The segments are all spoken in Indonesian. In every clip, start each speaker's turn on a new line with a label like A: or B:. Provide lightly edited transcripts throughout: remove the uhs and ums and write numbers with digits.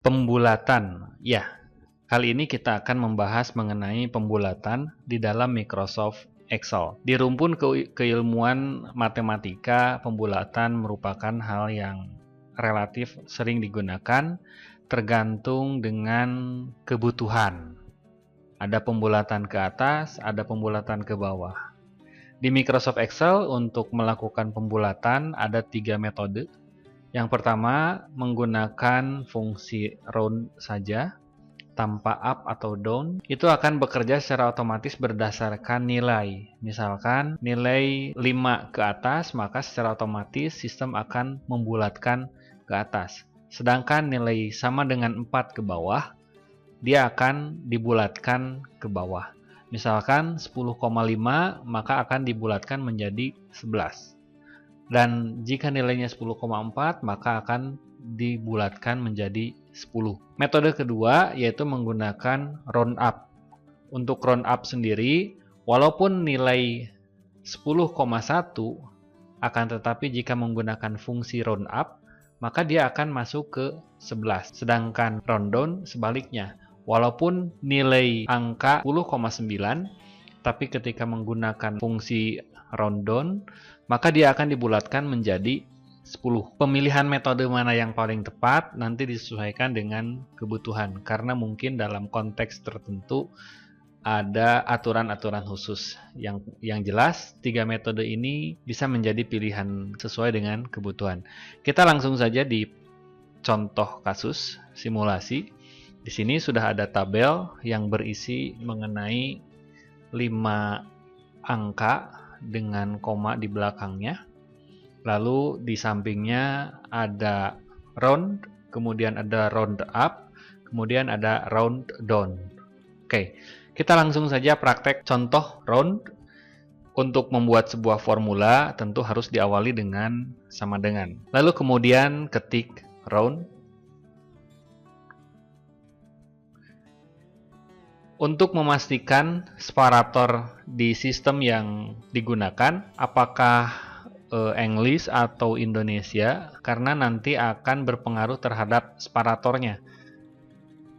A: Pembulatan. Ya, kali ini kita akan membahas mengenai pembulatan di dalam Microsoft Excel. Di rumpun keilmuan matematika, pembulatan merupakan hal yang relatif sering digunakan tergantung dengan kebutuhan. Ada pembulatan ke atas, ada pembulatan ke bawah. Di Microsoft Excel untuk melakukan pembulatan ada 3 metode. Yang pertama menggunakan fungsi round saja tanpa up atau down. Itu akan bekerja secara otomatis berdasarkan nilai. Misalkan nilai 5 ke atas, maka secara otomatis sistem akan membulatkan ke atas. Sedangkan nilai sama dengan 4 ke bawah, dia akan dibulatkan ke bawah. Misalkan 10,5 maka akan dibulatkan menjadi 11. Dan jika nilainya 10,4 maka akan dibulatkan menjadi 10. Metode kedua yaitu menggunakan round up. Untuk round up sendiri, walaupun nilai 10,1 akan tetapi jika menggunakan fungsi round up, maka dia akan masuk ke 11. Sedangkan round down sebaliknya. Walaupun nilai angka 10,9, tapi ketika menggunakan fungsi round down, maka dia akan dibulatkan menjadi 10. Pemilihan metode mana yang paling tepat nanti disesuaikan dengan kebutuhan, karena mungkin dalam konteks tertentu ada aturan-aturan khusus. Yang jelas, 3 metode ini bisa menjadi pilihan sesuai dengan kebutuhan. Kita langsung saja di contoh kasus simulasi. Di sini sudah ada tabel yang berisi mengenai 5 angka dengan koma di belakangnya. Lalu di sampingnya ada round, kemudian ada round up, kemudian ada round down. Oke, kita langsung saja praktek contoh round. Untuk membuat sebuah formula tentu harus diawali dengan sama dengan. Lalu kemudian ketik round. Untuk memastikan separator di sistem yang digunakan, apakah English atau Indonesia, karena nanti akan berpengaruh terhadap separatornya.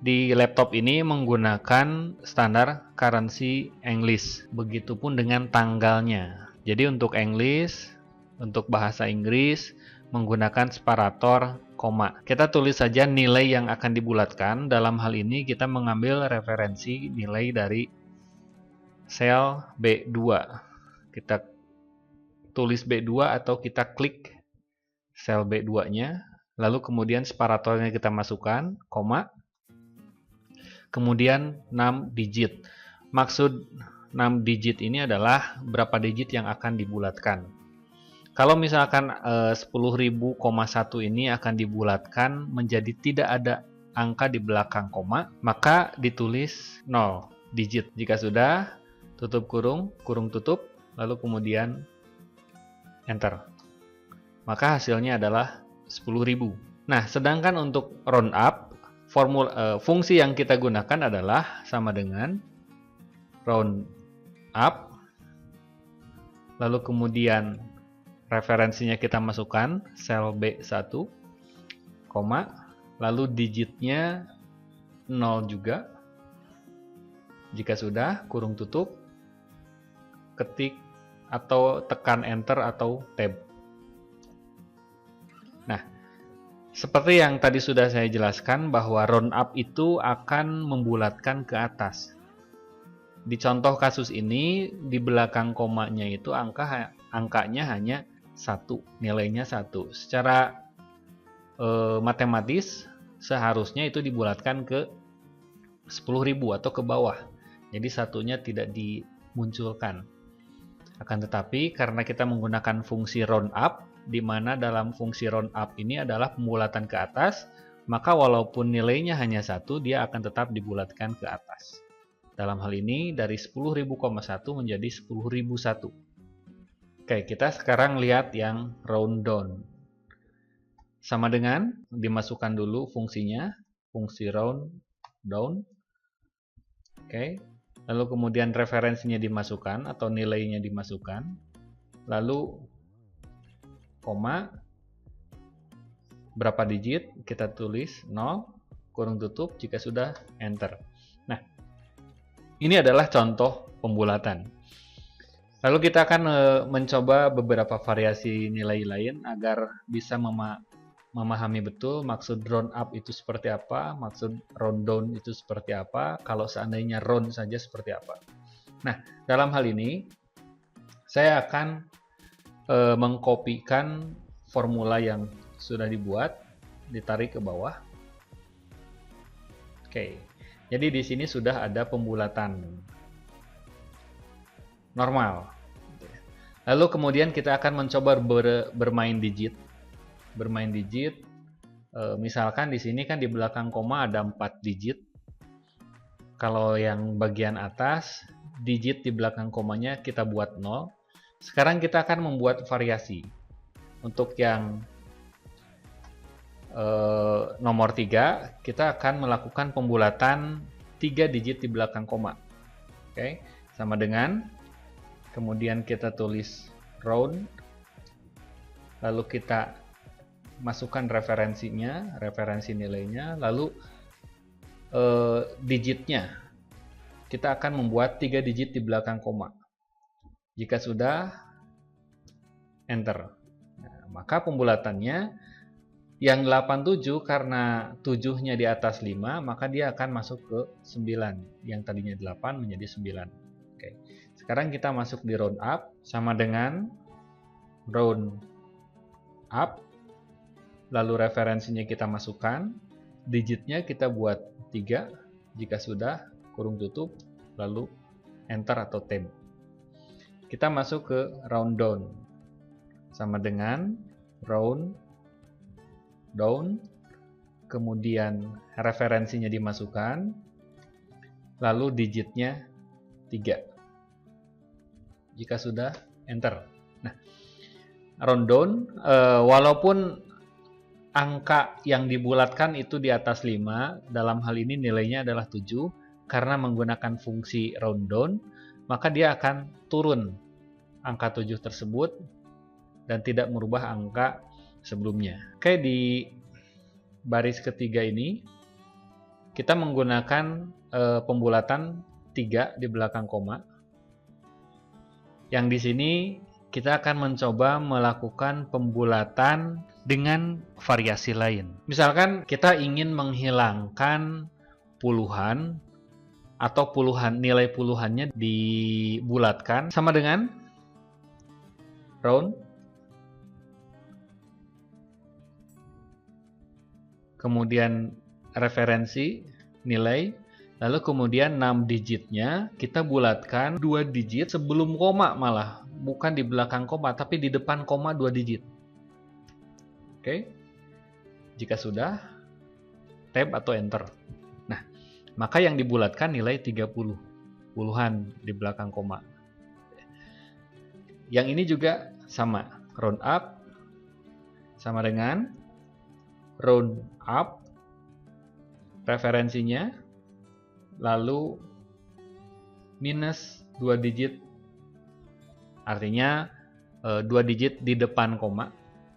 A: Di laptop ini menggunakan standar currency English, begitupun dengan tanggalnya. Jadi untuk English, untuk bahasa Inggris, menggunakan separator koma. Kita tulis saja nilai yang akan dibulatkan. Dalam hal ini kita mengambil referensi nilai dari sel B2. Kita tulis B2 atau kita klik sel B2-nya, lalu kemudian separatornya kita masukkan, koma, kemudian 6 digit. Maksud 6 digit ini adalah berapa digit yang akan dibulatkan. Kalau misalkan 10.000,1 ini akan dibulatkan menjadi tidak ada angka di belakang koma, maka ditulis 0 digit. Jika sudah, tutup kurung, kurung tutup, lalu kemudian enter. Maka hasilnya adalah 10.000. Nah, sedangkan untuk round up, fungsi yang kita gunakan adalah sama dengan round up, lalu kemudian referensinya kita masukkan sel B1, koma, lalu digitnya 0 juga. Jika sudah, kurung tutup, ketik atau tekan enter atau tab. Nah, seperti yang tadi sudah saya jelaskan bahwa round up itu akan membulatkan ke atas. Di contoh kasus ini, di belakang komanya itu angkanya hanya 1, nilainya 1. Secara matematis seharusnya itu dibulatkan ke 10.000 atau ke bawah. Jadi satunya tidak dimunculkan. Akan tetapi karena kita menggunakan fungsi round up, di mana dalam fungsi round up ini adalah pembulatan ke atas, maka walaupun nilainya hanya 1, dia akan tetap dibulatkan ke atas. Dalam hal ini dari 10.000,1 menjadi 10.001. Oke, kita sekarang lihat yang round down. Sama dengan dimasukkan dulu fungsinya, fungsi round down. Oke, lalu kemudian referensinya dimasukkan atau nilainya dimasukkan. Lalu koma, berapa digit, kita tulis 0. kurung tutup, jika sudah, enter. Nah, ini adalah contoh pembulatan. Lalu kita akan mencoba beberapa variasi nilai lain agar bisa memahami betul maksud round up itu seperti apa, maksud round down itu seperti apa, kalau seandainya round saja seperti apa. Nah, dalam hal ini saya akan mengkopikan formula yang sudah dibuat, ditarik ke bawah. Oke, jadi di sini sudah ada pembulatan normal. Lalu kemudian kita akan mencoba bermain digit. Misalkan di sini kan di belakang koma ada 4 digit. Kalau yang bagian atas, digit di belakang komanya kita buat 0. Sekarang kita akan membuat variasi. Untuk yang nomor 3, kita akan melakukan pembulatan 3 digit di belakang koma. Oke, sama dengan, kemudian kita tulis round, lalu kita masukkan referensinya, referensi nilainya, lalu digitnya. Kita akan membuat 3 digit di belakang koma. Jika sudah, enter. Nah, maka pembulatannya yang 87 karena 7-nya di atas 5, maka dia akan masuk ke 9. Yang tadinya 8 menjadi 9. Oke. Sekarang kita masuk di round up, sama dengan round up, lalu referensinya kita masukkan, digitnya kita buat 3, jika sudah, kurung tutup, lalu enter atau tab. Kita masuk ke round down, sama dengan round down, kemudian referensinya dimasukkan, lalu digitnya 3. Jika sudah, enter. Nah, round down, walaupun angka yang dibulatkan itu di atas 5, dalam hal ini nilainya adalah 7, karena menggunakan fungsi round down, maka dia akan turun angka 7 tersebut dan tidak merubah angka sebelumnya. Oke, di baris ketiga ini kita menggunakan pembulatan 3 di belakang koma. Yang di sini kita akan mencoba melakukan pembulatan dengan variasi lain. Misalkan kita ingin menghilangkan puluhan atau nilai puluhannya dibulatkan, sama dengan round, kemudian referensi nilai, lalu kemudian 6 digitnya kita bulatkan 2 digit sebelum koma, malah bukan di belakang koma tapi di depan koma 2 digit. Oke, jika sudah, tab atau enter. Nah, maka yang dibulatkan nilai 30, puluhan di belakang koma. Yang ini juga sama, round up sama dengan round up, referensinya, lalu minus 2 digit, artinya 2 digit di depan koma,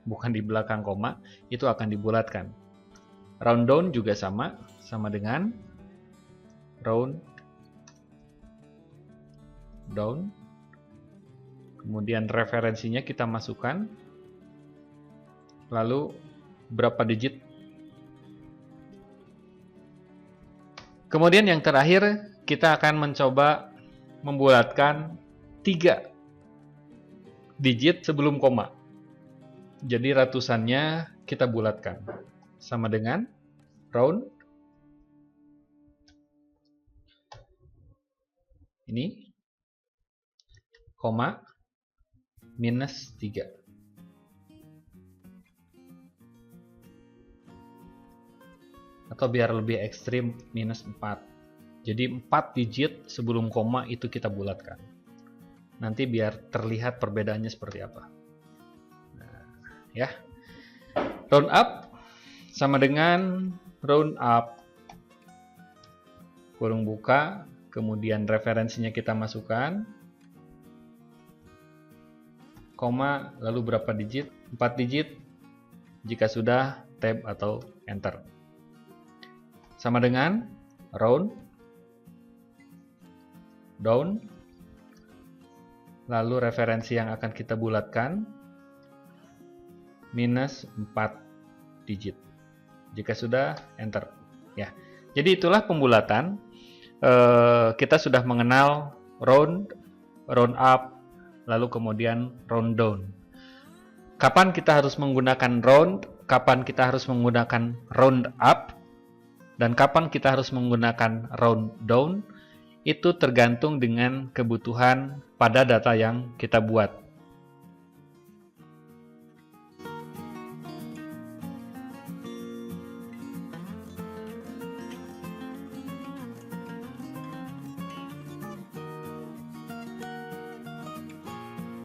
A: bukan di belakang koma, itu akan dibulatkan. Round down juga sama dengan round down, kemudian referensinya kita masukkan, lalu berapa digit. Kemudian yang terakhir, kita akan mencoba membulatkan 3 digit sebelum koma. Jadi ratusannya kita bulatkan, sama dengan round, ini, koma, minus 3. Atau biar lebih ekstrim, minus 4. Jadi 4 digit sebelum koma itu kita bulatkan. Nanti biar terlihat perbedaannya seperti apa. Nah, ya. Round up sama dengan round up, kurung buka, kemudian referensinya kita masukkan, koma, lalu berapa digit? 4 digit. Jika sudah, tab atau enter. sama dengan round, down, lalu referensi yang akan kita bulatkan minus 4 digit. Jika sudah, enter. Ya, jadi itulah pembulatan. Kita sudah mengenal round, round up, lalu kemudian round down. Kapan kita harus menggunakan round, kapan kita harus menggunakan round up, dan kapan kita harus menggunakan round down, itu tergantung dengan kebutuhan pada data yang kita buat.